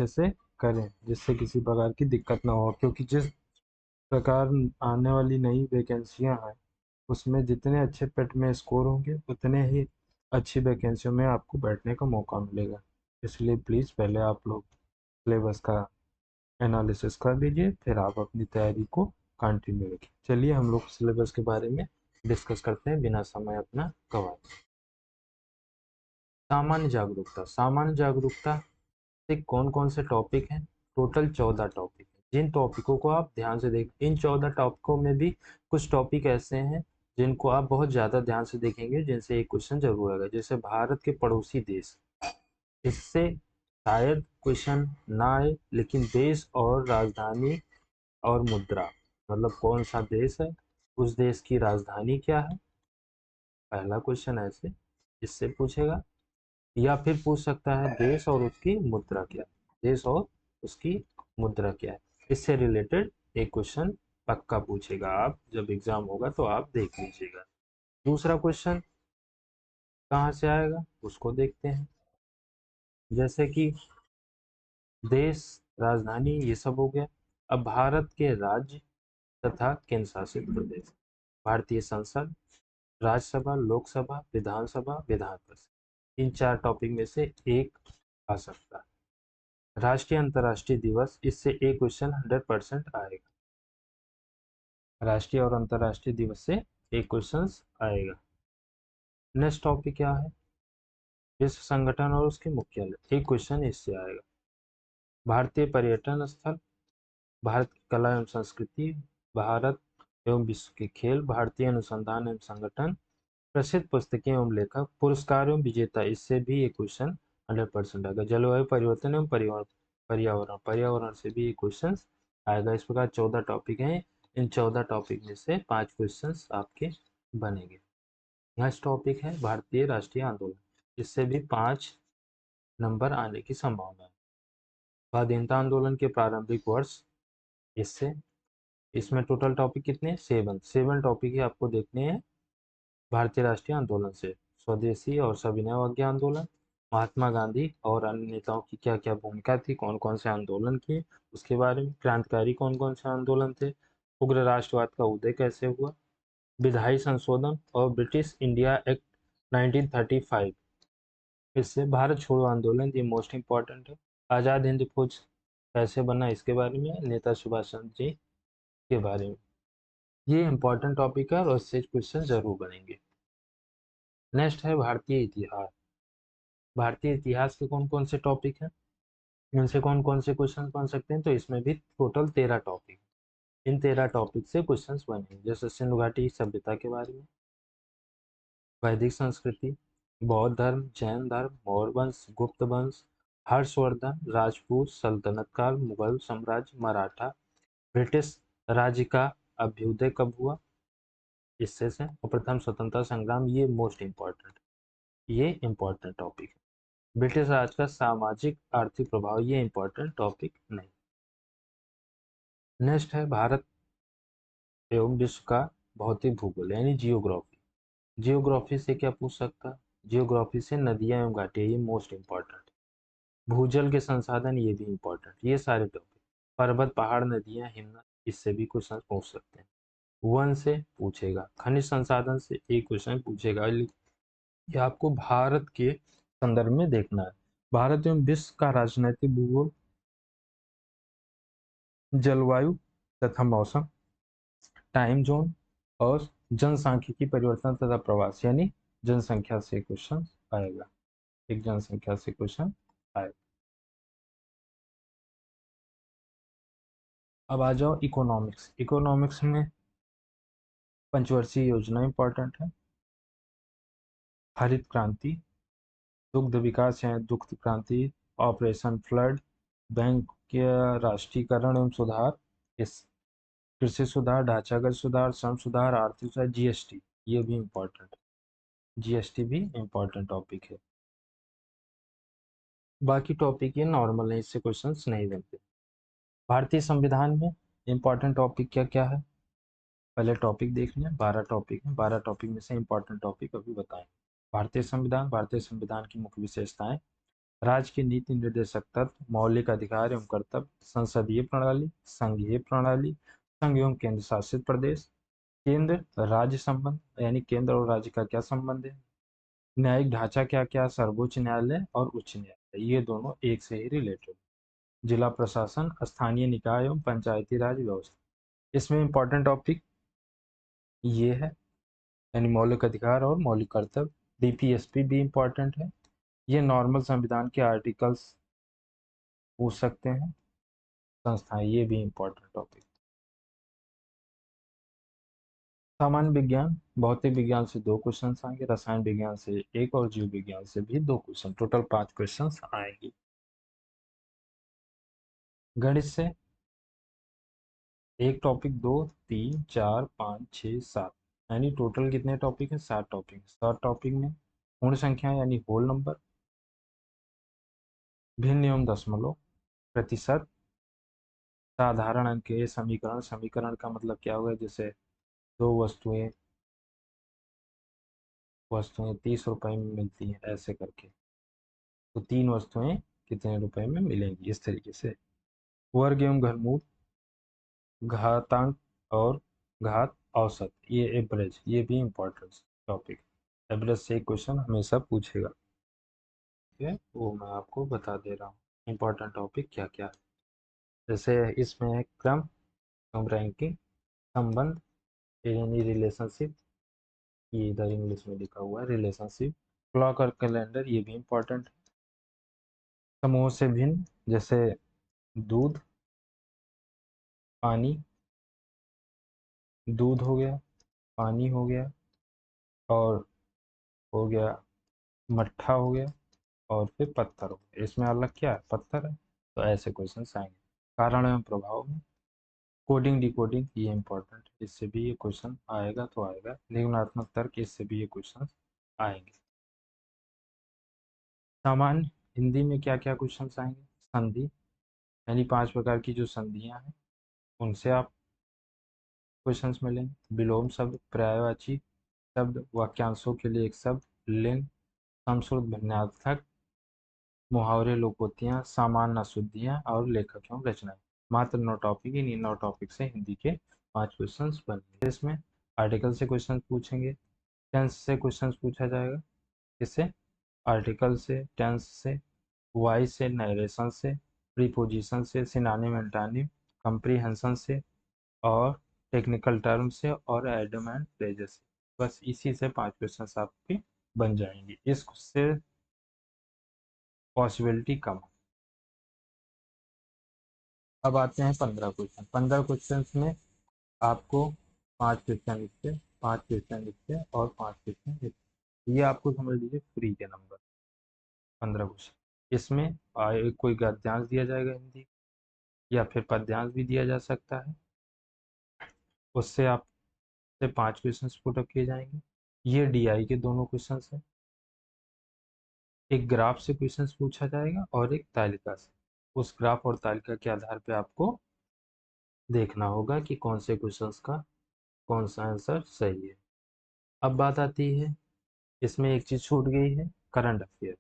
अच्छे से करें जिससे किसी प्रकार की दिक्कत ना हो, क्योंकि जिस प्रकार आने वाली नई वैकेंसियां हैं उसमें जितने अच्छे पेट में स्कोर होंगे उतने ही अच्छी वैकेंसियों में आपको बैठने का मौका मिलेगा। इसलिए प्लीज़ पहले आप लोग सिलेबस का एनालिसिस कर लीजिए, फिर आप अपनी तैयारी को कंटिन्यू रखिए। चलिए हम लोग सिलेबस के बारे में डिस्कस करते हैं बिना समय अपना गंवाए। सामान्य जागरूकता। सामान्य जागरूकता से कौन कौन से टॉपिक हैं? टोटल 14 टॉपिक हैं। जिन टॉपिकों को आप ध्यान से देख, इन 14 टॉपिकों में भी कुछ टॉपिक ऐसे हैं जिनको आप बहुत ज़्यादा ध्यान से देखेंगे, जिनसे एक क्वेश्चन जरूर आएगा। जैसे भारत के पड़ोसी देश, इससे शायद क्वेश्चन ना आए, लेकिन देश और राजधानी और मुद्रा, मतलब कौन सा देश है, उस देश की राजधानी क्या है, पहला क्वेश्चन ऐसे इससे पूछेगा। या फिर पूछ सकता है देश और उसकी मुद्रा क्या है, देश और उसकी मुद्रा क्या है, इससे रिलेटेड एक क्वेश्चन पक्का पूछेगा। आप जब एग्जाम होगा तो आप देख लीजिएगा। दूसरा क्वेश्चन कहाँ से आएगा उसको देखते हैं। जैसे कि देश, राजधानी, ये सब हो गया। अब भारत के राज्य तथा केंद्र शासित प्रदेश, भारतीय संसद, राज्यसभा, लोकसभा, विधानसभा, विधान परिषद, इन 4 टॉपिक में से एक आ सकता है। राष्ट्रीय अंतर्राष्ट्रीय दिवस, इससे एक क्वेश्चन 100% आएगा। राष्ट्रीय और अंतर्राष्ट्रीय दिवस से एक क्वेश्चन आएगा। नेक्स्ट टॉपिक क्या है? विश्व संगठन और उसके मुख्यालय, एक क्वेश्चन इससे आएगा। भारतीय पर्यटन स्थल, भारत की कला एवं संस्कृति, भारत एवं विश्व के खेल, भारतीय अनुसंधान एवं संगठन, प्रसिद्ध पुस्तकें एवं लेखक, पुरस्कार एवं विजेता, इससे भी एक क्वेश्चन 100% आएगा। जलवायु परिवर्तन एवं पर्यावरण, पर्यावरण से भी एक क्वेश्चन आएगा। इस प्रकार 14 टॉपिक हैं। इन 14 टॉपिक में से 5 क्वेश्चन आपके बनेंगे। नेक्स्ट टॉपिक है भारतीय राष्ट्रीय आंदोलन, इससे भी 5 नंबर आने की संभावना है। स्वाधीनता आंदोलन के प्रारंभिक वर्ष, इससे इसमें टोटल टॉपिक कितने? 7 टॉपिक ही आपको देखने हैं भारतीय राष्ट्रीय आंदोलन से। स्वदेशी और सविनय अवज्ञा आंदोलन, महात्मा गांधी और अन्य नेताओं की क्या क्या भूमिका थी, कौन कौन से आंदोलन किए उसके बारे में, क्रांतिकारी कौन कौन से आंदोलन थे, उग्र राष्ट्रवाद का उदय कैसे हुआ, विधायी संशोधन और ब्रिटिश इंडिया एक्ट 1935, इससे भारत छोड़ो आंदोलन, ये मोस्ट इंपॉर्टेंट है। आज़ाद हिंद फौज कैसे बना, इसके बारे में, नेता सुभाष चंद्र जी के बारे में। ये इंपॉर्टेंट टॉपिक है और इससे क्वेश्चन जरूर बनेंगे। नेक्स्ट है भारतीय इतिहास। भारतीय इतिहास के कौन कौन से टॉपिक हैं, इनसे कौन कौन से क्वेश्चन बन सकते हैं? तो इसमें भी टोटल 13 टॉपिक, इन 13 टॉपिक से क्वेश्चंस बनेंगे। जैसे सिंधु घाटी सभ्यता के बारे में, वैदिक संस्कृति, बौद्ध धर्म, जैन धर्म, मौर्य वंश, गुप्त वंश, हर्षवर्धन, राजपूत सल्तनत काल, मुगल साम्राज्य, मराठा, ब्रिटिश राज्य का अभ्युदय कब हुआ, इससे से, और प्रथम स्वतंत्रता संग्राम, ये मोस्ट इंपॉर्टेंट, ये इंपॉर्टेंट टॉपिक है। ब्रिटिश राज का सामाजिक आर्थिक प्रभाव, ये इंपॉर्टेंट टॉपिक नहीं। नेक्स्ट है भारत एवं विश्व का भौतिक भूगोल यानी जियोग्राफी। जियोग्राफी से क्या पूछ सकता है? जियोग्राफी से नदियां एवं घाटियां, ये मोस्ट इंपॉर्टेंट। भूजल के संसाधन, ये भी इंपॉर्टेंट। ये सारे टॉपिक, पर्वत, पहाड़, नदियां, हिमनद, इससे भी क्वेश्चन पूछ सकते हैं। वन से पूछेगा, खनिज संसाधन से एक क्वेश्चन पूछेगा। ये आपको भारत के संदर्भ में देखना है। भारत एवं विश्व का राजनीतिक भूगोल, जलवायु तथा मौसम, टाइम जोन और जनसांख्यिकी परिवर्तन तथा प्रवास, यानी जनसंख्या से क्वेश्चन आएगा। एक जनसंख्या से क्वेश्चन आएगा। अब आ जाओ इकोनॉमिक्स। इकोनॉमिक्स में पंचवर्षीय योजना इंपॉर्टेंट है, हरित क्रांति, दुग्ध विकास या दुग्ध क्रांति, ऑपरेशन फ्लड, बैंक के राष्ट्रीयकरण एवं सुधार, इस कृषि सुधार, ढांचागत सुधार, श्रम सुधार, आर्थिक सुधार, जीएसटी, ये भी इंपॉर्टेंट, जीएसटी भी इंपॉर्टेंट टॉपिक है। बाकी टॉपिक ये नॉर्मल है, इससे क्वेश्चंस नहीं बनते। भारतीय संविधान में इंपॉर्टेंट टॉपिक क्या क्या है, पहले टॉपिक देख लें। 12 टॉपिक है, 12 टॉपिक में से इंपॉर्टेंट टॉपिक अभी बताएं। भारतीय संविधान, भारतीय संविधान की मुख्य विशेषताएं, राज्य की नीति निर्देशक तत्व, मौलिक अधिकार एवं कर्तव्य, संसदीय प्रणाली, संघीय प्रणाली, संघ एवं केंद्र शासित प्रदेश, केंद्र राज्य संबंध यानी केंद्र और राज्य का क्या संबंध है, न्यायिक ढांचा क्या क्या, सर्वोच्च न्यायालय और उच्च न्यायालय, ये दोनों एक से ही रिलेटेड। जिला प्रशासन, स्थानीय निकाय एवं पंचायती राज व्यवस्था, इसमें इंपॉर्टेंट टॉपिक ये है, यानी मौलिक अधिकार और मौलिक कर्तव्य। डीपीएसपी भी इंपॉर्टेंट है, ये नॉर्मल संविधान के आर्टिकल्स पूछ सकते हैं। संस्थाएं, ये भी इंपॉर्टेंट टॉपिक। सामान्य विज्ञान, भौतिक विज्ञान से 2 क्वेश्चन आएंगे, रसायन विज्ञान से 1 और जीव विज्ञान से भी 2 क्वेश्चन, टोटल 5 क्वेश्चन आएंगे। गणित से 1 टॉपिक, 2, 3, 4, 5, 6, 7, यानी टोटल कितने टॉपिक हैं? 7 टॉपिक। 7 टॉपिक में पूर्ण संख्या यानी होल नंबर, भिन्न एवं दशमलव, प्रतिशत, साधारण अंक के समीकरण, समीकरण का मतलब क्या होगा, जैसे दो वस्तुएं वस्तुएं 30 रुपए में मिलती हैं ऐसे करके, तो 3 वस्तुएं कितने रुपए में मिलेंगी, इस तरीके से। वर्ग एवं घनमूल, घातांक और घात, औसत, ये एवरेज, ये भी इंपॉर्टेंट टॉपिक। एवरेज से एक क्वेश्चन हमेशा पूछेगा, ठीक है, वो मैं आपको बता दे रहा हूँ इंपॉर्टेंट टॉपिक क्या क्या है। जैसे इसमें है क्रम रैंकिंग, संबंध यानी रिलेशनशिप, ये इधर इंग्लिश में लिखा हुआ है रिलेशनशिप, क्लॉक और कैलेंडर, ये भी इंपॉर्टेंट है। समूह से भिन्न, जैसे दूध, पानी, दूध हो गया, पानी हो गया, और हो गया मट्ठा हो गया, और फिर पत्थर हो गया। इसमें अलग क्या है? पत्थर है। तो ऐसे क्वेश्चन आएंगे। कारण एवं प्रभाव में कोडिंग डिकोडिंग, ये इंपॉर्टेंट, इससे भी ये क्वेश्चन आएगा तो आएगा। निगमनात्मक तर्क, इससे भी ये क्वेश्चन आएंगे। सामान्य हिंदी में क्या क्या क्वेश्चन आएंगे? संधि, यानी 5 प्रकार की जो संधियां हैं उनसे आप क्वेश्चंस मिलेंगे। विलोम शब्द, पर्यायवाची शब्द, वाक्यांशों के लिए एक शब्द, लिंग, समश्रुत भिन्नार्थक, मुहावरे, लोकोक्तियां, सामान्य अशुद्धियां और लेखक एवं रचनाएं। मात्र 9 टॉपिक, इन 9 टॉपिक से हिंदी के 5 क्वेश्चन बनेंगे। इसमें आर्टिकल से क्वेश्चन पूछेंगे, टेंस से क्वेश्चन पूछा जाएगा, इससे आर्टिकल से, टेंस से, वॉइस से, नरेशन से, प्रीपोजिशन से, सिनोनिम एंटोनिम, कंप्रीहेंशन से, और टेक्निकल टर्म से, और एडम एंड फ्रेजेस से। बस इसी से 5 क्वेश्चन आपके बन जाएंगे, इससे पॉसिबिलिटी कम है। अब आते हैं 15 क्वेश्चन। 15 क्वेश्चन में आपको 5 क्वेश्चन लिखते, 5 क्वेश्चन लिखते और 5 क्वेश्चन लिखते, ये आपको समझ लीजिए फ्री के नंबर। 15 क्वेश्चन, इसमें कोई गद्यांश दिया जाएगा हिंदी, या फिर पद्यांश भी दिया जा सकता है, उससे आपसे 5 क्वेश्चन पुटअप किए जाएंगे। ये डीआई के दोनों क्वेश्चन हैं। एक ग्राफ से क्वेश्चन पूछा जाएगा और एक तालिका से। उस ग्राफ और तालिका के आधार पे आपको देखना होगा कि कौन से क्वेश्चंस का कौन सा आंसर सही है। अब बात आती है, इसमें एक चीज छूट गई है, करंट अफेयर।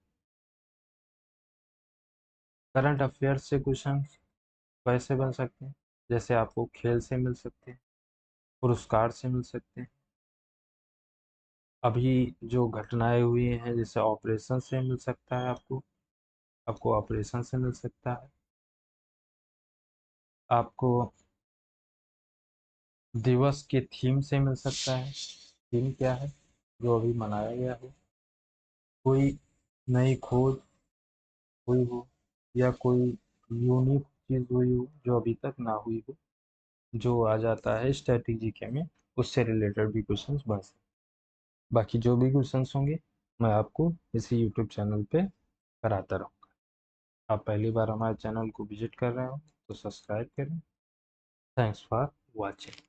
करंट अफेयर से क्वेश्चन कैसे बन सकते हैं? जैसे आपको खेल से मिल सकते हैं, पुरस्कार से मिल सकते हैं, अभी जो घटनाएं हुई हैं जैसे ऑपरेशन से मिल सकता है, आपको आपको ऑपरेशन से मिल सकता है, आपको दिवस के थीम से मिल सकता है। थीम क्या है? जो अभी मनाया गया हो, कोई नई खोज हुई हो, या कोई यूनिक चीज हुई हो जो अभी तक ना हुई हो, जो आ जाता है स्ट्रेटेजी के में, उससे रिलेटेड भी क्वेश्चंस बन सकते। बाकी जो भी क्वेश्चंस होंगे मैं आपको इसी यूट्यूब चैनल पे कराता रहूँगा। आप पहली बार हमारे चैनल को विजिट कर रहे हो तो सब्सक्राइब करें। Thanks for watching.